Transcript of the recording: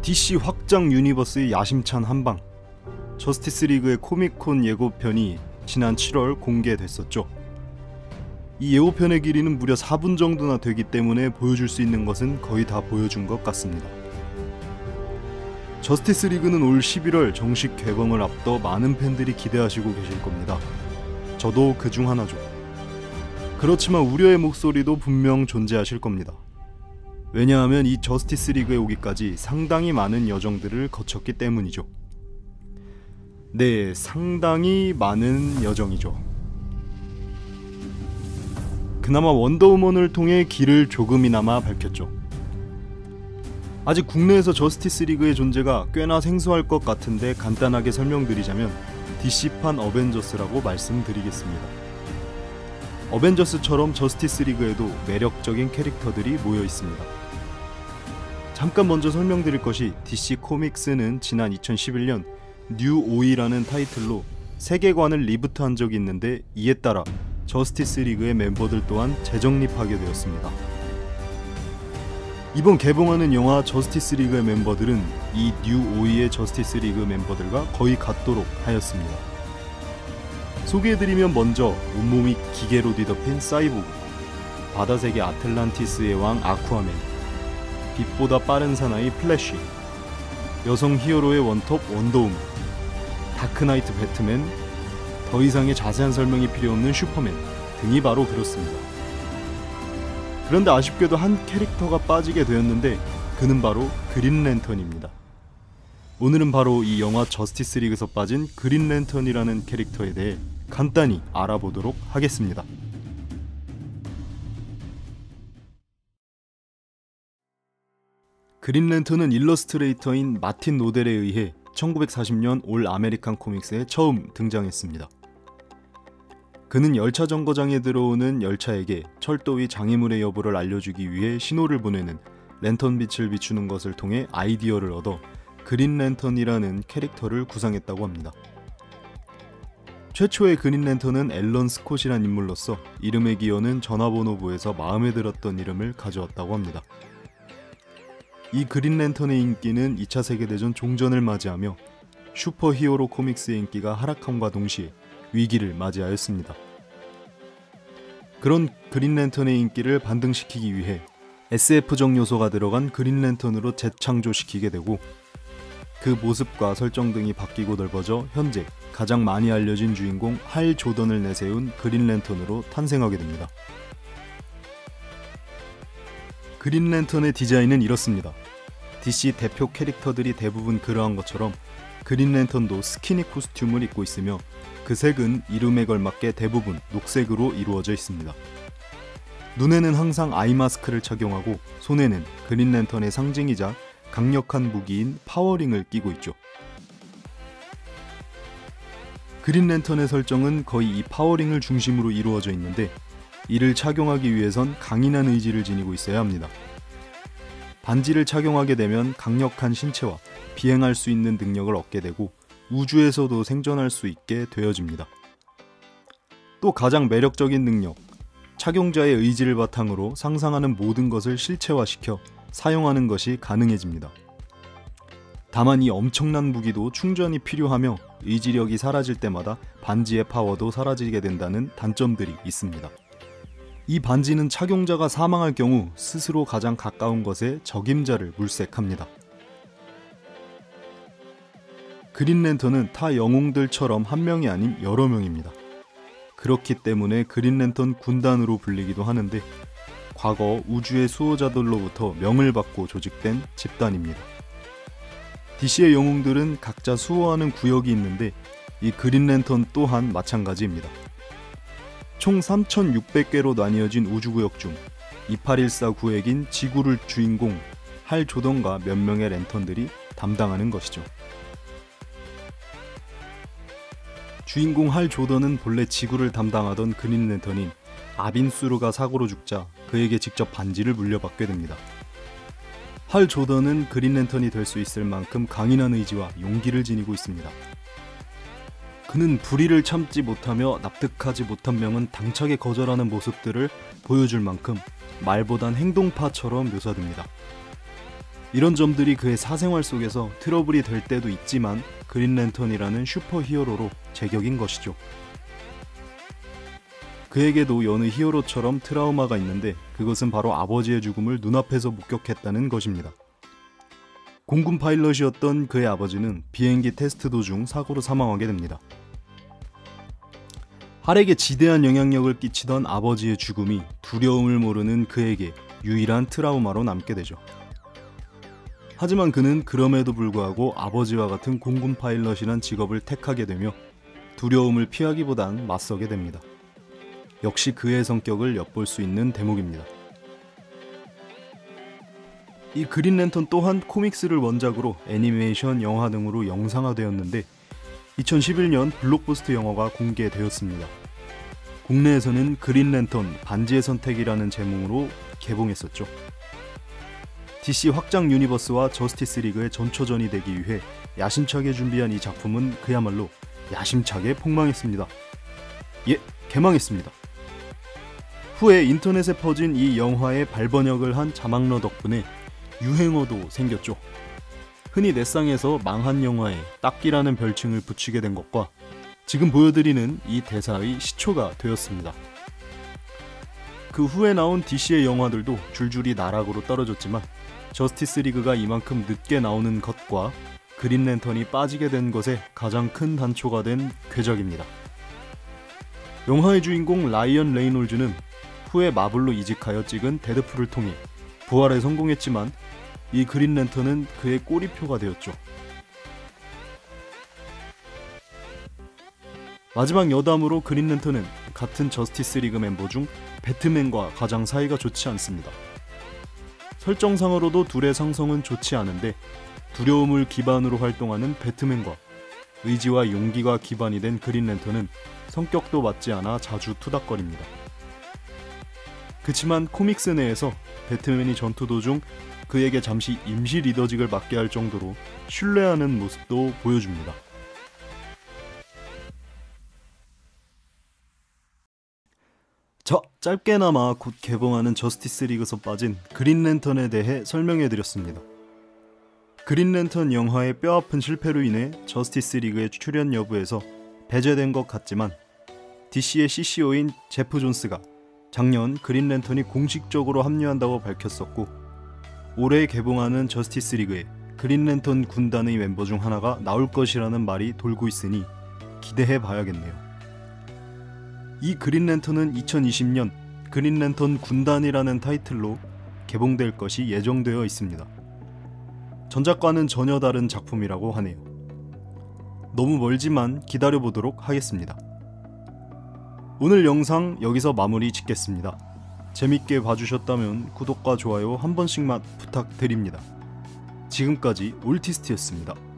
DC 확장 유니버스의 야심찬 한방, 저스티스 리그의 코믹콘 예고편이 지난 7월 공개됐었죠. 이 예고편의 길이는 무려 4분 정도나 되기 때문에 보여줄 수 있는 것은 거의 다 보여준 것 같습니다. 저스티스 리그는 올 11월 정식 개봉을 앞둬 많은 팬들이 기대하시고 계실 겁니다. 저도 그중 하나죠. 그렇지만 우려의 목소리도 분명 존재하실 겁니다. 왜냐하면 이 저스티스 리그에 오기까지 상당히 많은 여정들을 거쳤기 때문이죠. 네, 상당히 많은 여정이죠. 그나마 원더우먼을 통해 길을 조금이나마 밝혔죠. 아직 국내에서 저스티스 리그의 존재가 꽤나 생소할 것 같은데 간단하게 설명드리자면 DC판 어벤져스라고 말씀드리겠습니다. 어벤져스처럼 저스티스 리그에도 매력적인 캐릭터들이 모여 있습니다. 잠깐 먼저 설명드릴 것이 DC 코믹스는 지난 2011년 뉴 오이라는 타이틀로 세계관을 리부트한 적이 있는데 이에 따라 저스티스 리그의 멤버들 또한 재정립하게 되었습니다. 이번 개봉하는 영화 저스티스 리그의 멤버들은 이 뉴 오이의 저스티스 리그 멤버들과 거의 같도록 하였습니다. 소개해드리면 먼저 온몸이 기계로 뒤덮인 사이보그, 바다세계 아틀란티스의 왕 아쿠아맨, 빛보다 빠른 사나이 플래시, 여성 히어로의 원톱 원더우먼, 다크나이트 배트맨, 더 이상의 자세한 설명이 필요 없는 슈퍼맨 등이 바로 그렇습니다. 그런데 아쉽게도 한 캐릭터가 빠지게 되었는데 그는 바로 그린 랜턴입니다. 오늘은 바로 이 영화 저스티스 리그에서 빠진 그린 랜턴이라는 캐릭터에 대해 간단히 알아보도록 하겠습니다. 그린 랜턴은 일러스트레이터인 마틴 노델에 의해 1940년 올 아메리칸 코믹스에 처음 등장했습니다. 그는 열차 정거장에 들어오는 열차에게 철도 위 장애물의 여부를 알려주기 위해 신호를 보내는 랜턴 빛을 비추는 것을 통해 아이디어를 얻어 그린 랜턴이라는 캐릭터를 구상했다고 합니다. 최초의 그린 랜턴은 앨런 스콧이란 인물로서 이름의 기여는 전화번호부에서 마음에 들었던 이름을 가져왔다고 합니다. 이 그린 랜턴의 인기는 2차 세계대전 종전을 맞이하며 슈퍼히어로 코믹스의 인기가 하락함과 동시에 위기를 맞이하였습니다. 그런 그린 랜턴의 인기를 반등시키기 위해 SF적 요소가 들어간 그린 랜턴으로 재창조시키게 되고 그 모습과 설정 등이 바뀌고 넓어져 현재 가장 많이 알려진 주인공 할 조던을 내세운 그린 랜턴으로 탄생하게 됩니다. 그린 랜턴의 디자인은 이렇습니다. DC 대표 캐릭터들이 대부분 그러한 것처럼 그린 랜턴도 스키니 코스튬을 입고 있으며 그 색은 이름에 걸맞게 대부분 녹색으로 이루어져 있습니다. 눈에는 항상 아이 마스크를 착용하고 손에는 그린 랜턴의 상징이자 강력한 무기인 파워링을 끼고 있죠. 그린 랜턴의 설정은 거의 이 파워링을 중심으로 이루어져 있는데 이를 착용하기 위해선 강인한 의지를 지니고 있어야 합니다. 반지를 착용하게 되면 강력한 신체와 비행할 수 있는 능력을 얻게 되고 우주에서도 생존할 수 있게 되어집니다. 또 가장 매력적인 능력, 착용자의 의지를 바탕으로 상상하는 모든 것을 실체화시켜 사용하는 것이 가능해집니다. 다만 이 엄청난 무기도 충전이 필요하며 의지력이 사라질 때마다 반지의 파워도 사라지게 된다는 단점들이 있습니다. 이 반지는 착용자가 사망할 경우 스스로 가장 가까운 것에 적임자를 물색합니다. 그린 랜턴은 타 영웅들처럼 한 명이 아닌 여러 명입니다. 그렇기 때문에 그린 랜턴 군단으로 불리기도 하는데 과거 우주의 수호자들로부터 명을 받고 조직된 집단입니다. DC의 영웅들은 각자 수호하는 구역이 있는데 이 그린 랜턴 또한 마찬가지입니다. 총 3,600개로 나뉘어진 우주구역 중 2814 구역인 지구를 주인공 할 조던과 몇 명의 랜턴들이 담당하는 것이죠. 주인공 할 조던은 본래 지구를 담당하던 그린 랜턴인 아빈수르가 사고로 죽자 그에게 직접 반지를 물려받게 됩니다. 할 조던은 그린 랜턴이 될 수 있을 만큼 강인한 의지와 용기를 지니고 있습니다. 그는 불의를 참지 못하며 납득하지 못한 명은 당차게 거절하는 모습들을 보여줄 만큼 말보단 행동파처럼 묘사됩니다. 이런 점들이 그의 사생활 속에서 트러블이 될 때도 있지만 그린랜턴이라는 슈퍼히어로로 제격인 것이죠. 그에게도 여느 히어로처럼 트라우마가 있는데 그것은 바로 아버지의 죽음을 눈앞에서 목격했다는 것입니다. 공군 파일럿이었던 그의 아버지는 비행기 테스트 도중 사고로 사망하게 됩니다. 할에게 지대한 영향력을 끼치던 아버지의 죽음이 두려움을 모르는 그에게 유일한 트라우마로 남게 되죠. 하지만 그는 그럼에도 불구하고 아버지와 같은 공군 파일럿이란 직업을 택하게 되며 두려움을 피하기보단 맞서게 됩니다. 역시 그의 성격을 엿볼 수 있는 대목입니다. 이 그린랜턴 또한 코믹스를 원작으로 애니메이션, 영화 등으로 영상화되었는데 2011년 블록버스터 영화가 공개되었습니다. 국내에서는 그린랜턴 반지의 선택이라는 제목으로 개봉했었죠. DC 확장 유니버스와 저스티스 리그의 전초전이 되기 위해 야심차게 준비한 이 작품은 그야말로 야심차게 폭망했습니다. 예, 개망했습니다. 후에 인터넷에 퍼진 이 영화의 발번역을 한 자막러 덕분에 유행어도 생겼죠. 흔히 넷상에서 망한 영화에 딱기라는 별칭을 붙이게 된 것과 지금 보여드리는 이 대사의 시초가 되었습니다. 그 후에 나온 DC의 영화들도 줄줄이 나락으로 떨어졌지만 저스티스 리그가 이만큼 늦게 나오는 것과 그린랜턴이 빠지게 된 것에 가장 큰 단초가 된 궤적입니다. 영화의 주인공 라이언 레이놀즈는 후에 마블로 이직하여 찍은 데드풀을 통해 부활에 성공했지만 이 그린랜턴은 그의 꼬리표가 되었죠. 마지막 여담으로 그린랜턴은 같은 저스티스 리그 멤버 중 배트맨과 가장 사이가 좋지 않습니다. 설정상으로도 둘의 상성은 좋지 않은데 두려움을 기반으로 활동하는 배트맨과 의지와 용기가 기반이 된 그린랜턴은 성격도 맞지 않아 자주 투닥거립니다. 그치만 코믹스 내에서 배트맨이 전투 도중 그에게 잠시 임시 리더직을 맡게 할 정도로 신뢰하는 모습도 보여줍니다. 자, 짧게나마 곧 개봉하는 저스티스 리그에서 빠진 그린랜턴에 대해 설명해드렸습니다. 그린랜턴 영화의 뼈아픈 실패로 인해 저스티스 리그의 출연 여부에서 배제된 것 같지만 DC의 CCO인 제프 존스가 작년 그린랜턴이 공식적으로 합류한다고 밝혔었고 올해 개봉하는 저스티스 리그에 그린랜턴 군단의 멤버 중 하나가 나올 것이라는 말이 돌고 있으니 기대해 봐야겠네요. 이 그린랜턴은 2020년 그린랜턴 군단이라는 타이틀로 개봉될 것이 예정되어 있습니다. 전작과는 전혀 다른 작품이라고 하네요. 너무 멀지만 기다려보도록 하겠습니다. 오늘 영상 여기서 마무리 짓겠습니다. 재밌게 봐주셨다면 구독과 좋아요 한 번씩만 부탁드립니다. 지금까지 올티스트였습니다.